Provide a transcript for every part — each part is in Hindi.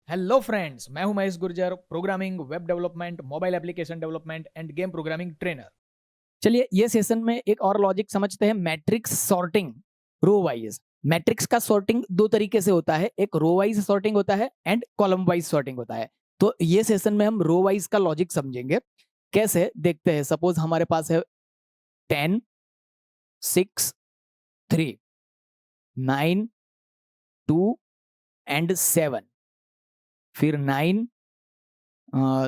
हेलो फ्रेंड्स, मैं हूं Mahesh Gurjar, programming, web development, mobile application development and game programming trainer. चलिए ये सेशन में एक और लॉजिक समझते हैं, matrix sorting row wise. Matrix का सॉर्टिंग दो तरीके से होता है, एक रो वाइज सॉर्टिंग होता है एंड कॉलम वाइज सॉर्टिंग होता है। तो ये सेशन में हम रो वाइज का लॉजिक समझेंगे। कैसे देखते हैं, सपोज हमारे पास है 10, 6, 3, 9, 2 एंड 7, फिर 9,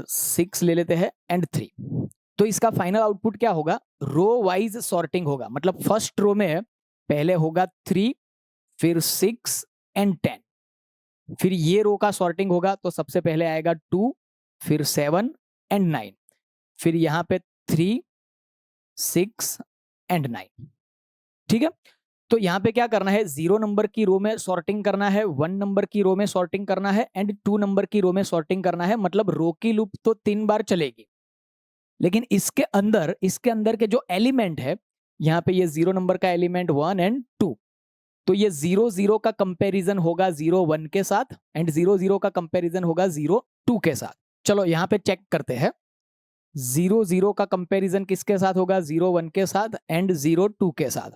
6 ले लेते हैं एंड 3। तो इसका फाइनल आउटपुट क्या होगा? रो वाइज सॉर्टिंग होगा। मतलब फर्स्ट रो में पहले होगा 3, फिर 6 एंड 10। फिर ये रो का सॉर्टिंग होगा तो सबसे पहले आएगा 2, फिर 7 एंड 9, फिर यहाँ पे 3, 6 एंड 9। ठीक है। तो यहाँ पे क्या करना है, 0 नंबर की रो में सॉर्टिंग करना है, 1 नंबर की रो में सॉर्टिंग करना है एंड 2 नंबर की रो में सॉर्टिंग करना है। मतलब रो की लूप तो 3 बार चलेगी, लेकिन इसके अंदर के जो एलिमेंट है, यहाँ पे ये 0 नंबर का एलिमेंट 1 एंड 2, तो ये 0 0 का कंपैरिजन होगा 0 1 के साथ एंड 0 0 का कंपैरिजन होगा 0 2 के साथ। चलो यहाँ पे चेक करते हैं, 0 0 का कंपैरिजन किसके साथ होगा? 0 1 के साथ एंड 0 2 के साथ।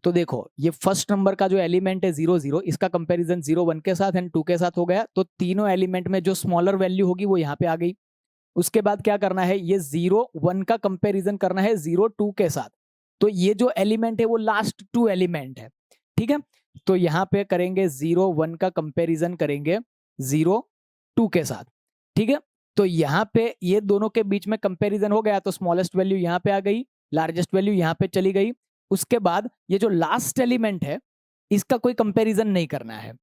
तो देखो ये फर्स्ट नंबर का जो एलिमेंट है 0 0, इसका कंपैरिजन 0 1 के साथ एंड 2 के साथ हो गया। तो तीनों एलिमेंट में जो स्मॉलर वैल्यू होगी वो यहाँ पे आ गई। उसके बाद क्या करना है, ये 0 1 का कंपैरिजन करना है 0 2 के साथ। तो ये जो एलिमेंट है वो लास्ट 2 एलिमेंट है। ठीक है। तो यहाँ पे करेंगे 0 1 का कंपैरिजन करेंगे 0 2 के साथ। ठीक है। तो यहाँ पे ये दोनों के बीच में कंपैरिजन हो गया, तो स्मॉलेस्ट वैल्यू यहाँ पे आ गई, लार्जेस्ट वैल्यू यहाँ पे चली गई। उसके बाद ये जो लास्ट एलिमेंट है इसका कोई कंपैरिजन नहीं करना है।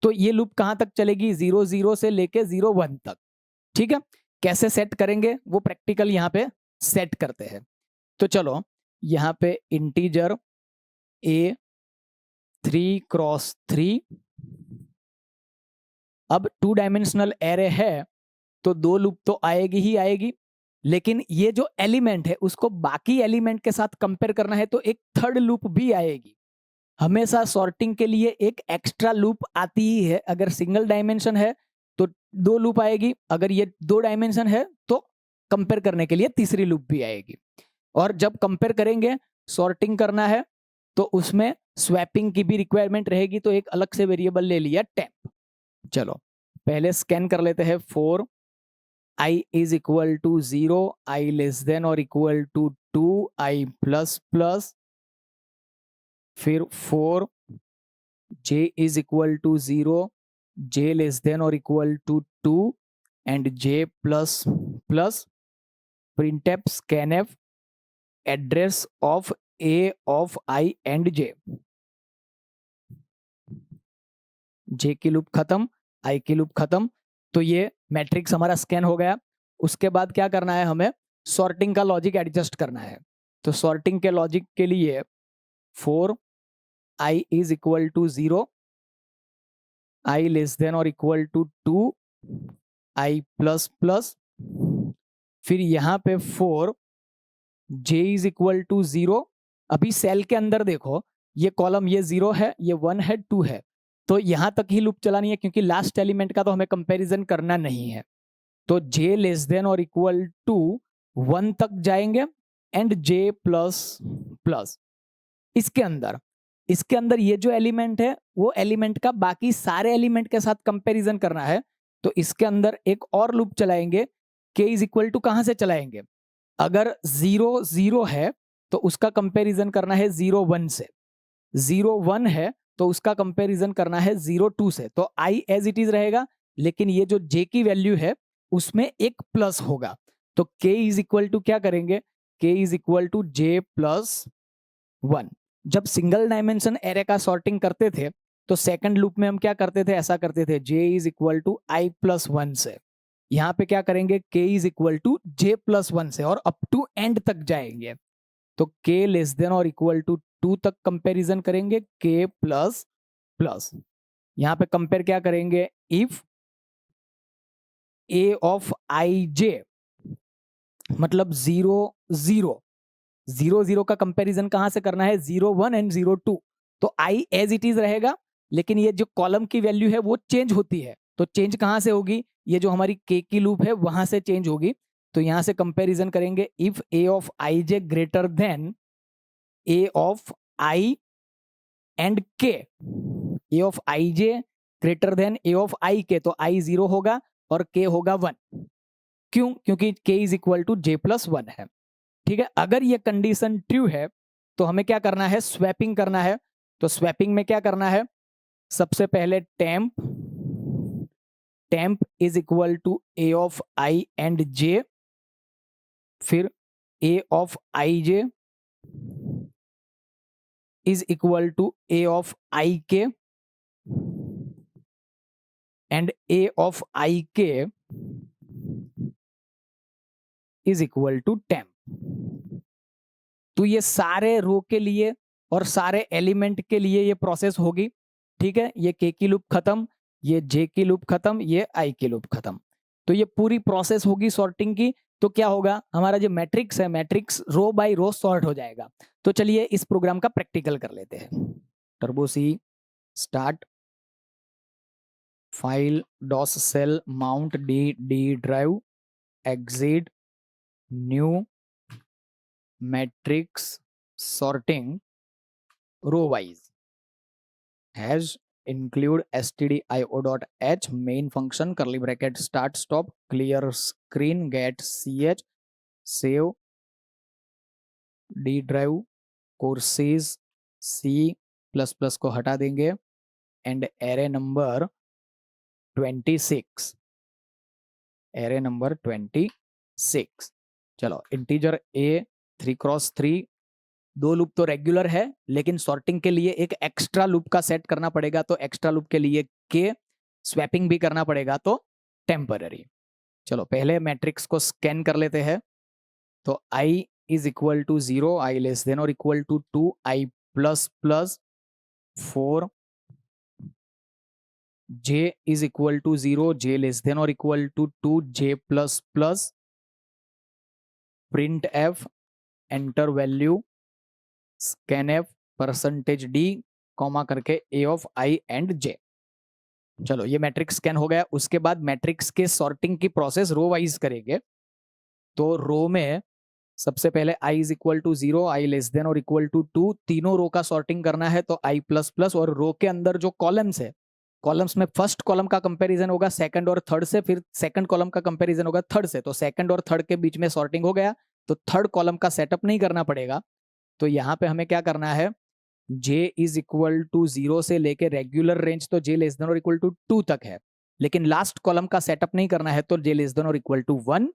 तो ये लूप कहां तक चलेगी? 0 0 से लेके 0 1 तक। ठीक है। कैसे सेट करेंगे वो प्रैक्टिकल यहाँ पे सेट करते हैं। तो चलो यहाँ पे इंटीजर ए 3x3, अब 2 डायमेंशनल एरे है तो 2 लूप तो आएगी ही आएगी, लेकिन ये जो एलिमेंट है उसको बाकी एलिमेंट के साथ कंपेयर करना है तो एक थर्ड लूप भी आएगी। हमेशा सॉर्टिंग के लिए एक एक्स्ट्रा लूप आती ही है। अगर सिंगल डायमेंशन है तो 2 लूप आएगी, अगर ये 2 डायमेंशन है तो कंपेयर करने के लिए तीसरी लूप भी आएगी। और जब कंपेयर करेंगे, सॉर्टिंग करना है तो उसमें स्वैपिंग की भी रिक्वायरमेंट रहेगी, तो एक अलग से वेरिएबल ले लिया टेम्प। चलो पहले स्कैन कर लेते हैं। 4 i is equal to 0, i less than और equal to 2, i plus plus, फिर 4 j is equal to 0, j less than और equal to 2 and j plus plus, printf scanf address of a of i and j। j की लूप खत्म, i की लूप खत्म। तो ये मैट्रिक्स हमारा स्कैन हो गया। उसके बाद क्या करना है, हमें सॉर्टिंग का लॉजिक एडजस्ट करना है। तो सॉर्टिंग के लॉजिक के लिए 4 i is equal to 0, i less than और equal to 2, i plus plus, फिर यहां पे 4 j इज इक्वल टू 0। अभी सेल के अंदर देखो, ये कॉलम ये 0 है, ये 1 है, 2 है, तो यहां तक ही लूप चलानी है क्योंकि लास्ट एलिमेंट का तो हमें कंपैरिजन करना नहीं है। तो j लेस देन और इक्वल टू 1 तक जाएंगे एंड j प्लस प्लस। इसके अंदर ये जो एलिमेंट है वो एलिमेंट का बाकी सारे एलिमेंट के साथ कंपैरिजन करना है। तो इसके अंदर एक और लूप चलाएंगे। k इज इक्वल टू कहां से चलाएंगे? अगर 0 0 है तो उसका कंपैरिजन करना है 0 1 से, 0 1 है तो उसका कंपैरिजन करना है 0 2 से। तो i एज इट इज रहेगा, लेकिन ये जो j की वैल्यू है उसमें एक प्लस होगा। तो k इज इक्वल टू क्या करेंगे? k is equal to j plus 1। जब सिंगल डायमेंशन एरे का सॉर्टिंग करते थे तो सेकंड लूप में हम क्या करते थे? ऐसा करते थे, j is equal to i plus 1 से। यहाँ पे क्या करेंगे? k is equal to j plus 1 से और अप टू एंड तक जाएंगे। तो k लेस देन और इक्वल टू 2 तक कंपैरिजन करेंगे, k प्लस प्लस। यहाँ पे कंपेयर क्या करेंगे? If a of i j, मतलब 0 0, 0 0 का कंपैरिजन कहां से करना है? 0 1 एंड 0 2। तो i एज इट इज रहेगा, लेकिन ये जो कॉलम की वैल्यू है वो चेंज होती है। तो चेंज कहाँ से होगी, ये जो हमारी के की लूप है वहां से चेंज होगी। तो यहां से कंपैरिजन करेंगे, if a of I j greater than a of i and k, a of I j greater than a of i k, तो आई 0 होगा और के होगा 1। क्यों? क्योंकि K is equal to J plus 1 है। ठीक है, अगर ये कंडीशन ट्रू है तो हमें क्या करना है, स्वैपिंग करना है। तो स्वैपिंग में क्या करना है, सबसे पहले temp is equal to a of i and j, फिर a of I j is equal to a of i k and A of i के इज इक्वल टू टेम्प। तो ये सारे रो के लिए और सारे एलिमेंट के लिए ये प्रोसेस होगी। ठीक है, ये के की लूप खत्म, ये जे की लूप खत्म, ये आई की लूप खत्म। तो ये पूरी प्रोसेस होगी सॉर्टिंग की। तो क्या होगा, हमारा जो मैट्रिक्स है, मैट्रिक्स रो बाय रो सॉर्ट हो जाएगा। तो चलिए इस प्रोग्राम का प्रैक्टिकल कर लेते हैं। Turbo C start file DOS shell mount D drive exit new matrix sorting row wise has include stdio.h main function curly bracket start stop clear screen get ch save d drive courses c plus plus को हटा देंगे and array number 26, array number 26। चलो इंटीजर a 3x3, दो लूप तो रेगुलर है लेकिन सॉर्टिंग के लिए एक एक्स्ट्रा लूप का सेट करना पड़ेगा। तो एक्स्ट्रा लूप के लिए के स्वैपिंग भी करना पड़ेगा, तो टेम्पररी। चलो पहले मैट्रिक्स को स्कैन कर लेते हैं। तो i is equal to 0, I less than और equal to 2, i plus plus 4, j is equal to 0, j less than और equal to 2, j plus plus, print f enter value scanf percentage d comma करके ए ऑफ आई एंड जे। चलो ये मैट्रिक्स स्कैन हो गया। उसके बाद मैट्रिक्स के सॉर्टिंग की प्रोसेस रो वाइज करेंगे। तो रो में सबसे पहले i is equal to 0, I less than और इक्वल टू 2, तीनों रो का सॉर्टिंग करना है। तो i प्लस प्लस, और रो के अंदर जो कॉलम्स है, कॉलम्स में फर्स्ट कॉलम का कंपैरिजन होगा सेकंड और थर्ड से, फिर सेकंड कॉलम का कंपैरिजन होगा थर्ड से। तो सेकंड और थर्ड के बीच में सॉर्टिंग हो गया, तो थर्ड कॉलम का सेटअप नहीं करना पड़ेगा। तो यहाँ पे हमें क्या करना है, j इज इक्वल टू 0 से लेके रेगुलर रेंज तो j लेस देन और इक्वल टू 2 तक है, लेकिन लास्ट कॉलम का सेटअप नहीं करना है। तो j लेस देन और equal to 1,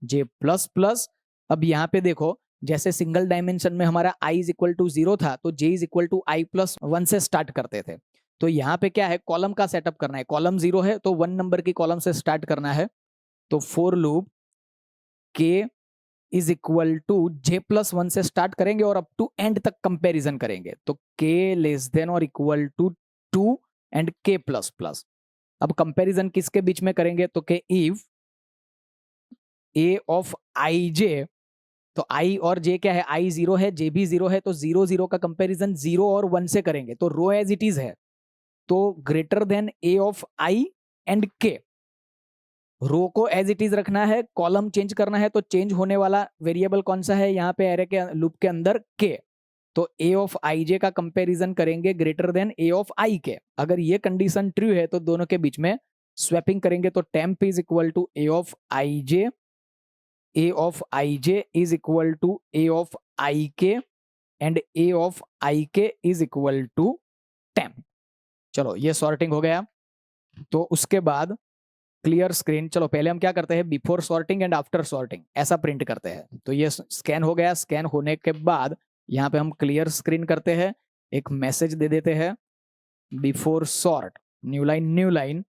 j plus plus. अब यहाँ पे देखो, जैसे सिंगल डायमेंशन में हमारा i इज इक्वल टू 0 था, तो j is equal to i plus 1 से स्टार्ट करते थे। तो यहाँ पे क्या है, कॉलम का सेटअप करना है। कॉलम 0 है तो 1 नंबर की कॉलम से स्टार्ट करना है। तो for loop k is equal to j plus 1 से स्टार्ट करेंगे और अप टू एंड तक कंपैरिजन करेंगे। तो k लेस देन और equal to 2 and k plus plus. अब कंपैरिजन किसके बीच में करेंगे, तो k if a of I J, तो i और j क्या है, i 0 है, j भी 0 है, तो 0 0 का कंपैरिजन 0 और 1 से करेंगे। तो रो एज इट इज है, तो greater than a of i and k। रो को एज इट इज रखना है, कॉलम चेंज करना है। तो चेंज होने वाला वेरिएबल कौन सा है यहाँ पे एरे के लूप के अंदर, k। तो a ऑफ आई जे का कंपैरिजन करेंगे greater than a of i के। अगर ये कंडीशन ट्रू है तो दोनों के बीच में स्वैपिंग करेंगे। तो temp is equal to a of I j, a of I j is equal to a of i k and a of i के इज इक्वल टू टेम्प। चलो ये सॉर्टिंग हो गया। तो उसके बाद क्लियर स्क्रीन, चलो पहले हम क्या करते हैं, before sorting and after sorting ऐसा प्रिंट करते हैं। तो ये स्कैन हो गया। स्कैन होने के बाद यहाँ पे हम क्लियर स्क्रीन करते हैं, एक मैसेज दे देते हैं बिफोर सॉर्ट न्यू लाइन।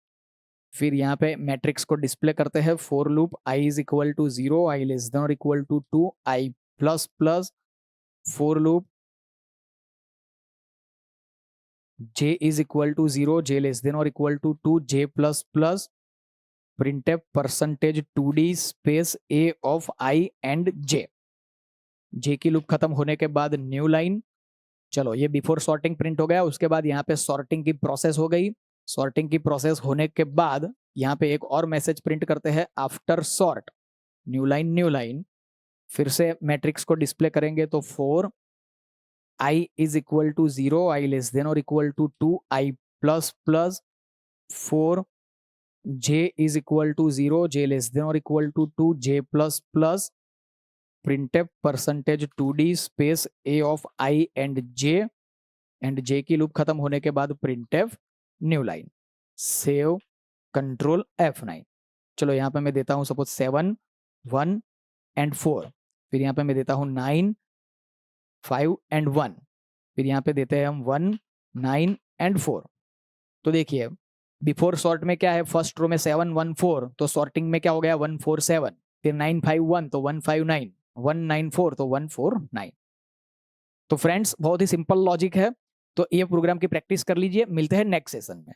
फिर यहाँ पे मैट्रिक्स को डिस्प्ले करते हैं। For loop i is equal to 0, I less than और equal to 2, i plus plus. For loop j is equal to 0, j less than और equal to 2, j plus plus, printf percentage 2d space a of i and j की लूप खत्म होने के बाद न्यू लाइन। चलो ये बिफोर सॉर्टिंग प्रिंट हो गया। उसके बाद यहाँ पे सॉर्टिंग की प्रोसेस हो गई। सॉर्टिंग की प्रोसेस होने के बाद यहाँ पे एक और मैसेज प्रिंट करते हैं, आफ्टर सॉर्ट न्यू लाइन। फिर से मैट्रिक्स को डिस्प्ले करेंगे तो 4 i is equal to 0, i less than or equal to 2, i plus plus 4 j is equal to 0, j less than or equal to 2, j plus plus printf percentage 2d space a of i and j की लूप खत्म होने के बाद printf new line. Save, control F9। चलो यहाँ पे मैं देता हूँ सपोज 7 1 एंड 4, फिर यहाँ पे मैं देता हूँ 9 5 एंड 1, फिर यहाँ पे देते हैं हम 1 9 एंड 4। तो देखिए बिफोर सॉर्ट में क्या है, फर्स्ट रो में 7 1 4, तो सॉर्टिंग में क्या हो गया 1 4 7, फिर 9 5 1 तो 1 5 9, 1 9 4 तो 1 4 9। तो फ्रेंड्स बहुत ही सिंपल लॉजिक है, तो ये प्रोग्राम की प्रैक्टिस कर लीजिए। मिलते हैं नेक्स्ट सेशन में।